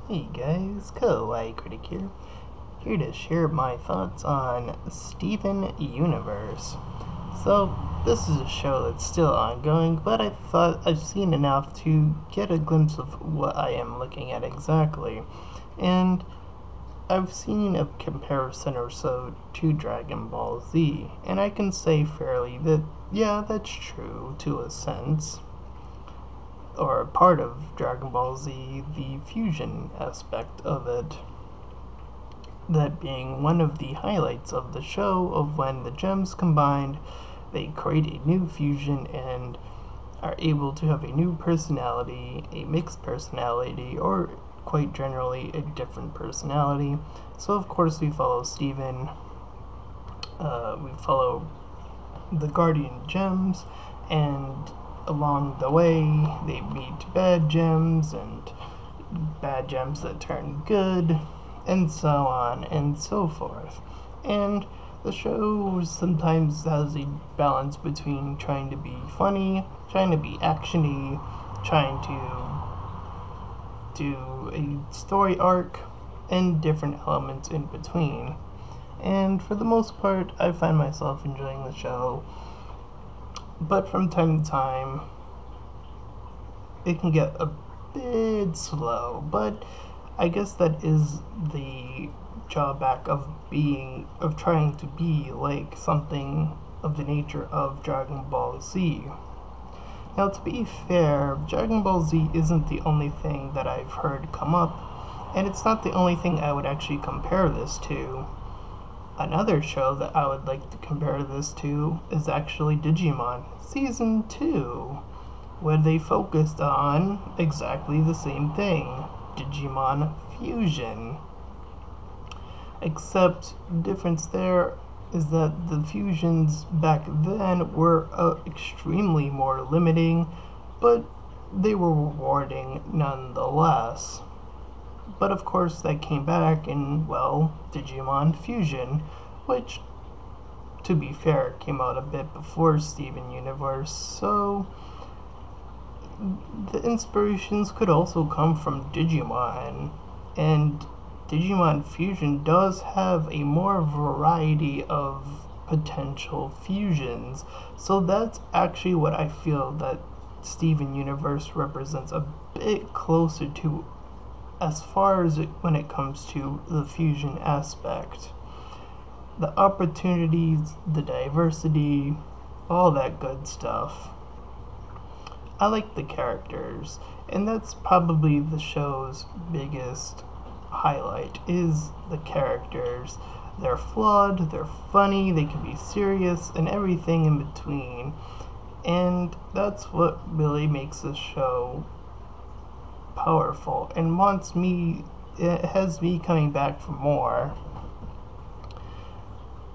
Hey guys, Kawaii Critic here to share my thoughts on Steven Universe. So, this is a show that's still ongoing, but I thought I've seen enough to get a glimpse of what I am looking at exactly. And I've seen a comparison or so to Dragon Ball Z, and I can say fairly that, yeah, that's true to a sense, or a part of Dragon Ball Z, the fusion aspect of it. That being one of the highlights of the show, of when the gems combined, they create a new fusion and are able to have a new personality, a mixed personality, or quite generally a different personality. So of course we follow Steven, we follow the Guardian Gems, and along the way they meet bad gems and bad gems that turn good, and so on and so forth. And the show sometimes has a balance between trying to be funny, trying to be actiony, trying to do a story arc, and different elements in between. And for the most part, I find myself enjoying the show, but from time to time, it can get a bit slow, but I guess that is the drawback of trying to be like something of the nature of Dragon Ball Z. Now, to be fair, Dragon Ball Z isn't the only thing that I've heard come up, and it's not the only thing I would actually compare this to. Another show that I would like to compare this to is actually Digimon Season 2, where they focused on exactly the same thing, Digimon Fusion. Except the difference there is that the fusions back then were extremely more limiting, but they were rewarding nonetheless. But of course that came back in, well, Digimon Fusion, which, to be fair, came out a bit before Steven Universe, so the inspirations could also come from Digimon, and Digimon Fusion does have a more variety of potential fusions, so that's actually what I feel that Steven Universe represents a bit closer to as far as when it comes to the fusion aspect. The opportunities, the diversity, all that good stuff. I like the characters, and that's probably the show's biggest highlight, is the characters. They're flawed, they're funny, they can be serious, and everything in between. And that's what really makes this show powerful and it has me coming back for more.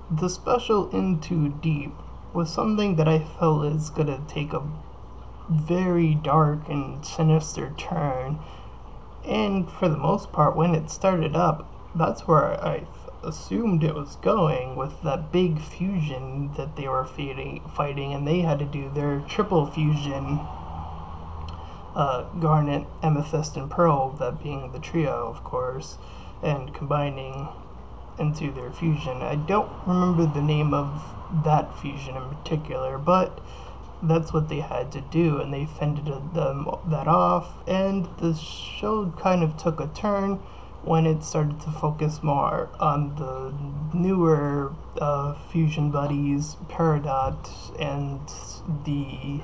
The special Into Deep was something that I felt is gonna take a very dark and sinister turn, and for the most part, when it started up, that's where I assumed it was going, with that big fusion that they were fighting, and they had to do their triple fusion, Garnet, Amethyst, and Pearl, that being the trio, of course, and combining into their fusion. I don't remember the name of that fusion in particular, but that's what they had to do, and they fended that off, and the show kind of took a turn when it started to focus more on the newer fusion buddies, Peridot, and the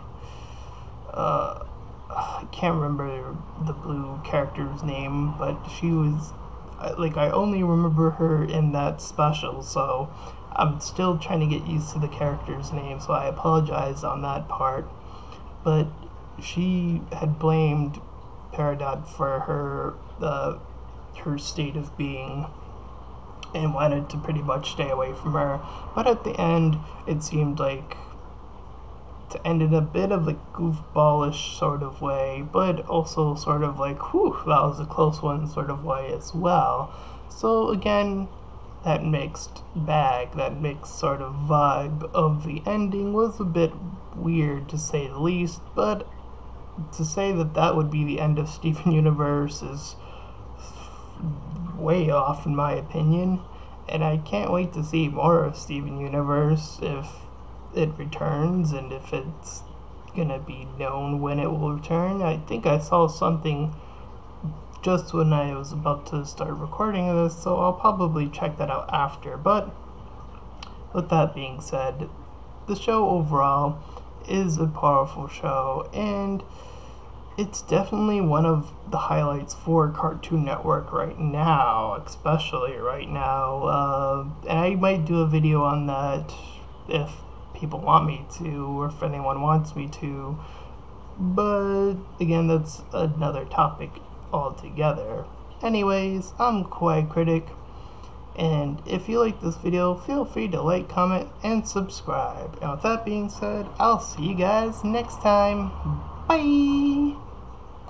I can't remember the blue character's name, but she was I only remember her in that special, so I'm still trying to get used to the character's name, so I apologize on that part. But she had blamed Peridot for her state of being and wanted to pretty much stay away from her. But at the end, it seemed like to end in a bit of a goofballish sort of way, but also sort of like, whew, that was a close one sort of way as well. So again, that mixed bag, that mixed sort of vibe of the ending was a bit weird to say the least, but to say that that would be the end of Steven Universe is way off in my opinion, and I can't wait to see more of Steven Universe if it returns and if it's gonna be known when it will return. I think I saw something just when I was about to start recording this, so I'll probably check that out after. But with that being said, the show overall is a powerful show, and it's definitely one of the highlights for Cartoon Network right now, especially right now. And I might do a video on that if people want me to, or if anyone wants me to. But again, that's another topic altogether. Anyways, I'm Kawaii Critic, and if you like this video, feel free to like, comment, and subscribe. And with that being said, I'll see you guys next time. Bye!